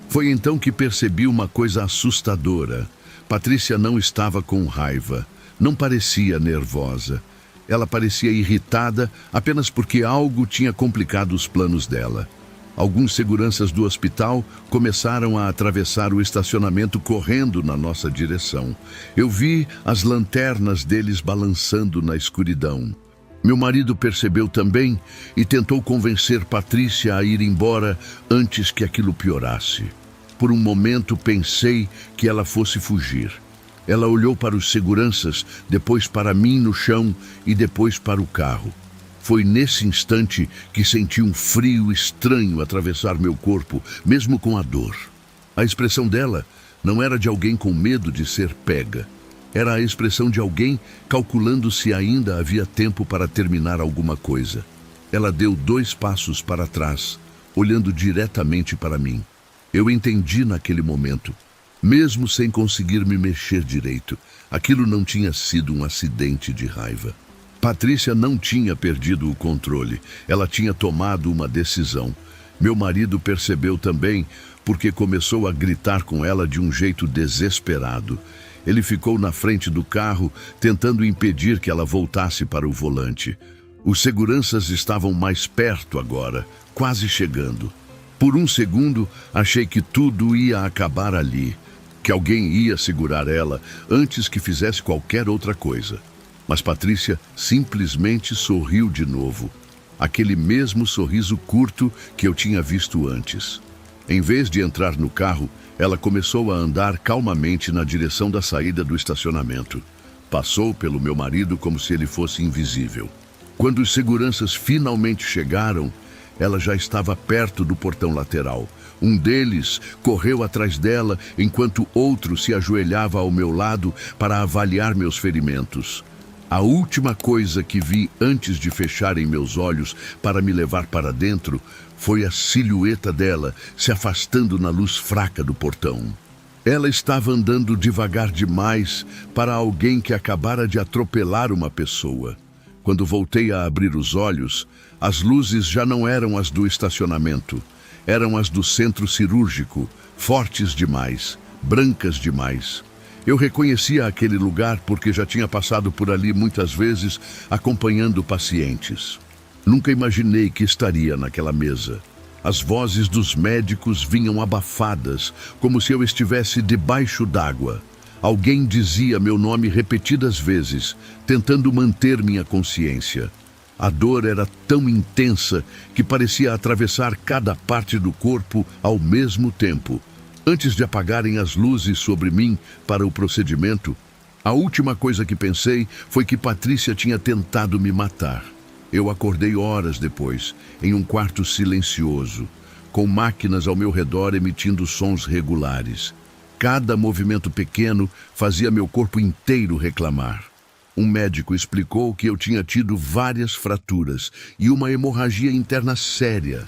S1: Foi então que percebi uma coisa assustadora. Patrícia não estava com raiva, não parecia nervosa. Ela parecia irritada apenas porque algo tinha complicado os planos dela. Alguns seguranças do hospital começaram a atravessar o estacionamento correndo na nossa direção. Eu vi as lanternas deles balançando na escuridão. Meu marido percebeu também e tentou convencer Patrícia a ir embora antes que aquilo piorasse. Por um momento pensei que ela fosse fugir. Ela olhou para os seguranças, depois para mim no chão e depois para o carro. Foi nesse instante que senti um frio estranho atravessar meu corpo, mesmo com a dor. A expressão dela não era de alguém com medo de ser pega. Era a expressão de alguém calculando se ainda havia tempo para terminar alguma coisa. Ela deu 2 passos para trás, olhando diretamente para mim. Eu entendi naquele momento, mesmo sem conseguir me mexer direito, aquilo não tinha sido um acidente de raiva. Patrícia não tinha perdido o controle, ela tinha tomado uma decisão. Meu marido percebeu também, porque começou a gritar com ela de um jeito desesperado. Ele ficou na frente do carro, tentando impedir que ela voltasse para o volante. Os seguranças estavam mais perto agora, quase chegando. Por um segundo, achei que tudo ia acabar ali, que alguém ia segurar ela antes que fizesse qualquer outra coisa. Mas Patrícia simplesmente sorriu de novo, aquele mesmo sorriso curto que eu tinha visto antes. Em vez de entrar no carro, ela começou a andar calmamente na direção da saída do estacionamento. Passou pelo meu marido como se ele fosse invisível. Quando os seguranças finalmente chegaram, ela já estava perto do portão lateral. Um deles correu atrás dela, enquanto outro se ajoelhava ao meu lado para avaliar meus ferimentos. A última coisa que vi antes de fecharem meus olhos para me levar para dentro foi a silhueta dela se afastando na luz fraca do portão. Ela estava andando devagar demais para alguém que acabara de atropelar uma pessoa. Quando voltei a abrir os olhos, as luzes já não eram as do estacionamento. Eram as do centro cirúrgico, fortes demais, brancas demais. Eu reconhecia aquele lugar porque já tinha passado por ali muitas vezes acompanhando pacientes. Nunca imaginei que estaria naquela mesa. As vozes dos médicos vinham abafadas, como se eu estivesse debaixo d'água. Alguém dizia meu nome repetidas vezes, tentando manter minha consciência. A dor era tão intensa que parecia atravessar cada parte do corpo ao mesmo tempo. Antes de apagarem as luzes sobre mim para o procedimento, a última coisa que pensei foi que Patrícia tinha tentado me matar. Eu acordei horas depois, em um quarto silencioso, com máquinas ao meu redor emitindo sons regulares. Cada movimento pequeno fazia meu corpo inteiro reclamar. Um médico explicou que eu tinha tido várias fraturas e uma hemorragia interna séria,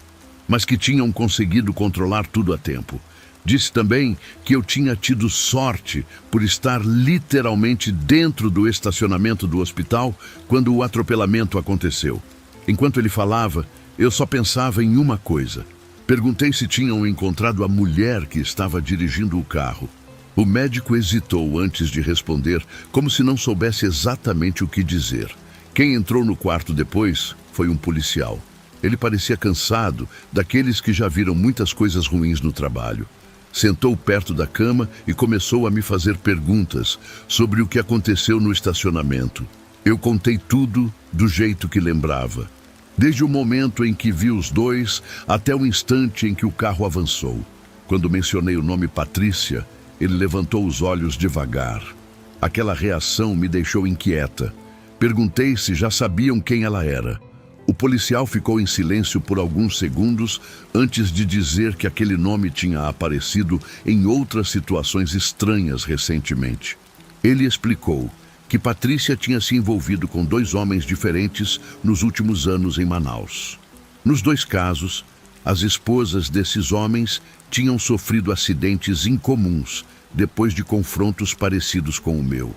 S1: mas que tinham conseguido controlar tudo a tempo. Disse também que eu tinha tido sorte por estar literalmente dentro do estacionamento do hospital quando o atropelamento aconteceu. Enquanto ele falava, eu só pensava em uma coisa. Perguntei se tinham encontrado a mulher que estava dirigindo o carro. O médico hesitou antes de responder, como se não soubesse exatamente o que dizer. Quem entrou no quarto depois foi um policial. Ele parecia cansado, daqueles que já viram muitas coisas ruins no trabalho. Sentou perto da cama e começou a me fazer perguntas sobre o que aconteceu no estacionamento. Eu contei tudo do jeito que lembrava, desde o momento em que vi os dois até o instante em que o carro avançou. Quando mencionei o nome Patrícia, ele levantou os olhos devagar. Aquela reação me deixou inquieta. Perguntei se já sabiam quem ela era. O policial ficou em silêncio por alguns segundos antes de dizer que aquele nome tinha aparecido em outras situações estranhas recentemente. Ele explicou que Patrícia tinha se envolvido com 2 homens diferentes nos últimos anos em Manaus. Nos 2 casos, as esposas desses homens tinham sofrido acidentes incomuns depois de confrontos parecidos com o meu.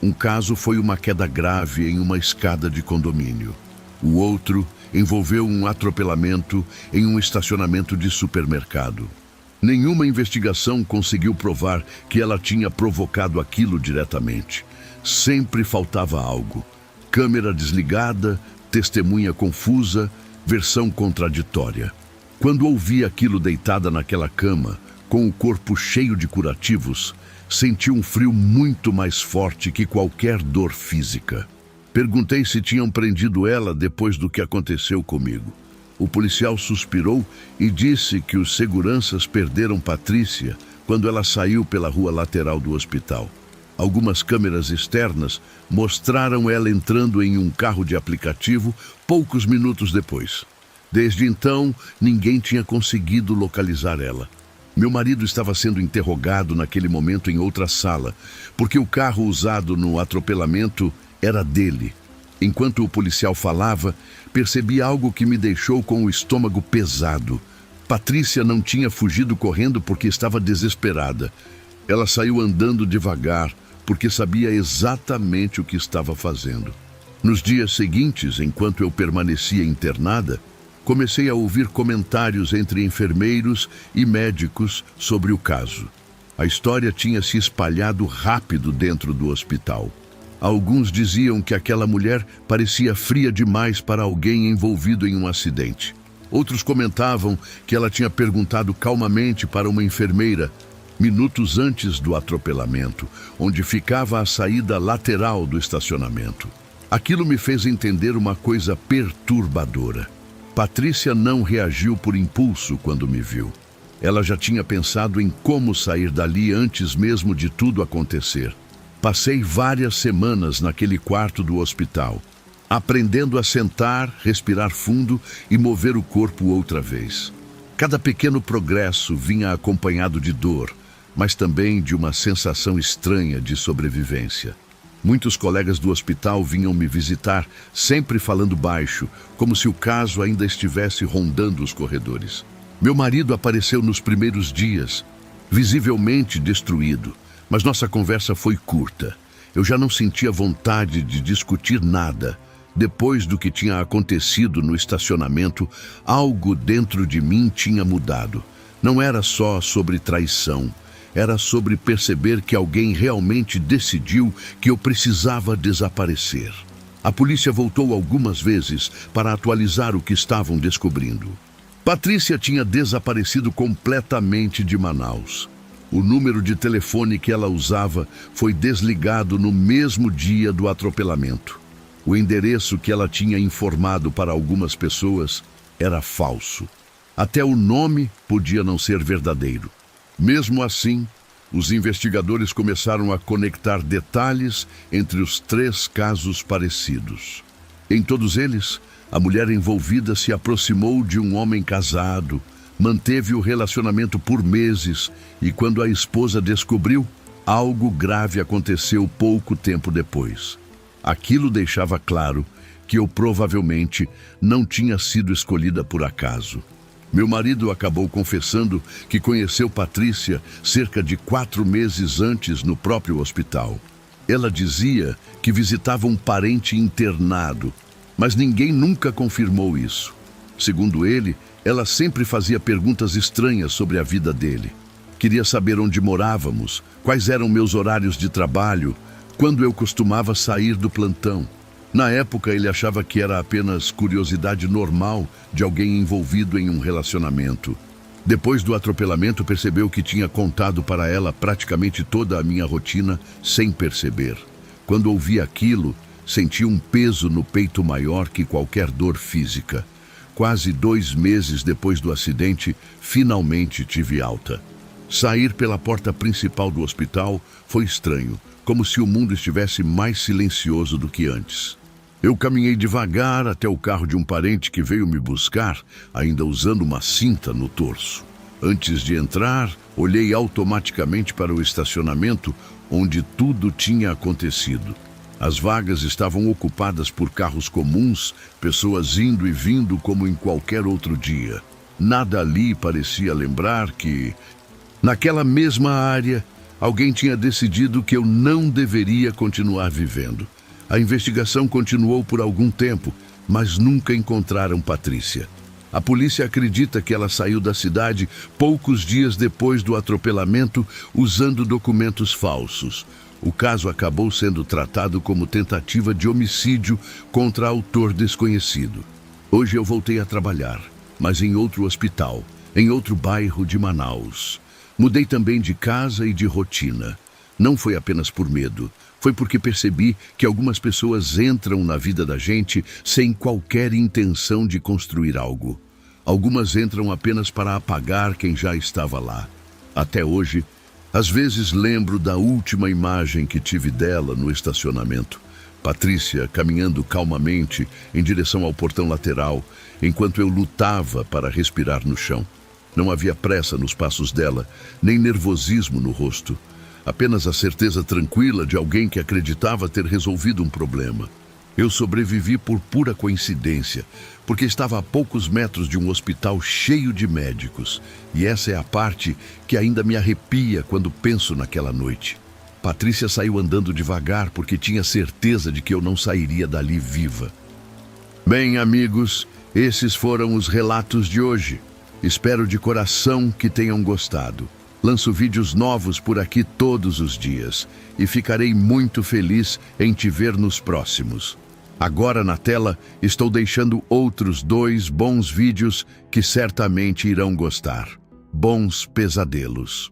S1: Um caso foi uma queda grave em uma escada de condomínio. O outro envolveu um atropelamento em um estacionamento de supermercado. Nenhuma investigação conseguiu provar que ela tinha provocado aquilo diretamente. Sempre faltava algo. Câmera desligada, testemunha confusa, versão contraditória. Quando ouvi aquilo deitada naquela cama, com o corpo cheio de curativos, senti um frio muito mais forte que qualquer dor física. Perguntei se tinham prendido ela depois do que aconteceu comigo. O policial suspirou e disse que os seguranças perderam Patrícia quando ela saiu pela rua lateral do hospital. Algumas câmeras externas mostraram ela entrando em um carro de aplicativo poucos minutos depois. Desde então, ninguém tinha conseguido localizar ela. Meu marido estava sendo interrogado naquele momento em outra sala, porque o carro usado no atropelamento era dele. Enquanto o policial falava, percebi algo que me deixou com o estômago pesado. Patrícia não tinha fugido correndo porque estava desesperada. Ela saiu andando devagar, porque sabia exatamente o que estava fazendo. Nos dias seguintes, enquanto eu permanecia internada, comecei a ouvir comentários entre enfermeiros e médicos sobre o caso. A história tinha se espalhado rápido dentro do hospital. Alguns diziam que aquela mulher parecia fria demais para alguém envolvido em um acidente. Outros comentavam que ela tinha perguntado calmamente para uma enfermeira, minutos antes do atropelamento, onde ficava a saída lateral do estacionamento. Aquilo me fez entender uma coisa perturbadora. Patrícia não reagiu por impulso quando me viu. Ela já tinha pensado em como sair dali antes mesmo de tudo acontecer. Passei várias semanas naquele quarto do hospital, aprendendo a sentar, respirar fundo e mover o corpo outra vez. Cada pequeno progresso vinha acompanhado de dor, mas também de uma sensação estranha de sobrevivência. Muitos colegas do hospital vinham me visitar, sempre falando baixo, como se o caso ainda estivesse rondando os corredores. Meu marido apareceu nos primeiros dias, visivelmente destruído, mas nossa conversa foi curta. Eu já não sentia vontade de discutir nada. Depois do que tinha acontecido no estacionamento, algo dentro de mim tinha mudado. Não era só sobre traição. Era sobre perceber que alguém realmente decidiu que eu precisava desaparecer. A polícia voltou algumas vezes para atualizar o que estavam descobrindo. Patrícia tinha desaparecido completamente de Manaus. O número de telefone que ela usava foi desligado no mesmo dia do atropelamento. O endereço que ela tinha informado para algumas pessoas era falso. Até o nome podia não ser verdadeiro. Mesmo assim, os investigadores começaram a conectar detalhes entre os 3 casos parecidos. Em todos eles, a mulher envolvida se aproximou de um homem casado, manteve o relacionamento por meses e, quando a esposa descobriu, algo grave aconteceu pouco tempo depois. Aquilo deixava claro que eu provavelmente não tinha sido escolhida por acaso. Meu marido acabou confessando que conheceu Patrícia cerca de 4 meses antes no próprio hospital. Ela dizia que visitava um parente internado, mas ninguém nunca confirmou isso. Segundo ele, ela sempre fazia perguntas estranhas sobre a vida dele. Queria saber onde morávamos, quais eram meus horários de trabalho, quando eu costumava sair do plantão. Na época, ele achava que era apenas curiosidade normal de alguém envolvido em um relacionamento. Depois do atropelamento, percebeu que tinha contado para ela praticamente toda a minha rotina sem perceber. Quando ouvi aquilo, Senti um peso no peito maior que qualquer dor física. Quase 2 meses depois do acidente, finalmente tive alta. Sair pela porta principal do hospital foi estranho, como se o mundo estivesse mais silencioso do que antes. Eu caminhei devagar até o carro de um parente que veio me buscar, ainda usando uma cinta no torso. Antes de entrar, olhei automaticamente para o estacionamento onde tudo tinha acontecido. As vagas estavam ocupadas por carros comuns, pessoas indo e vindo como em qualquer outro dia. Nada ali parecia lembrar que, naquela mesma área, alguém tinha decidido que eu não deveria continuar vivendo. A investigação continuou por algum tempo, mas nunca encontraram Patrícia. A polícia acredita que ela saiu da cidade poucos dias depois do atropelamento usando documentos falsos. O caso acabou sendo tratado como tentativa de homicídio contra autor desconhecido. Hoje eu voltei a trabalhar, mas em outro hospital, em outro bairro de Manaus. Mudei também de casa e de rotina. Não foi apenas por medo, foi porque percebi que algumas pessoas entram na vida da gente sem qualquer intenção de construir algo. Algumas entram apenas para apagar quem já estava lá. Até hoje, às vezes lembro da última imagem que tive dela no estacionamento. Patrícia caminhando calmamente em direção ao portão lateral, enquanto eu lutava para respirar no chão. Não havia pressa nos passos dela, nem nervosismo no rosto. Apenas a certeza tranquila de alguém que acreditava ter resolvido um problema. Eu sobrevivi por pura coincidência, porque estava a poucos metros de um hospital cheio de médicos. E essa é a parte que ainda me arrepia quando penso naquela noite. Patrícia saiu andando devagar porque tinha certeza de que eu não sairia dali viva. Bem, amigos, esses foram os relatos de hoje. Espero de coração que tenham gostado. Lanço vídeos novos por aqui todos os dias e ficarei muito feliz em te ver nos próximos. Agora na tela estou deixando outros 2 bons vídeos que certamente irão gostar. Bons pesadelos.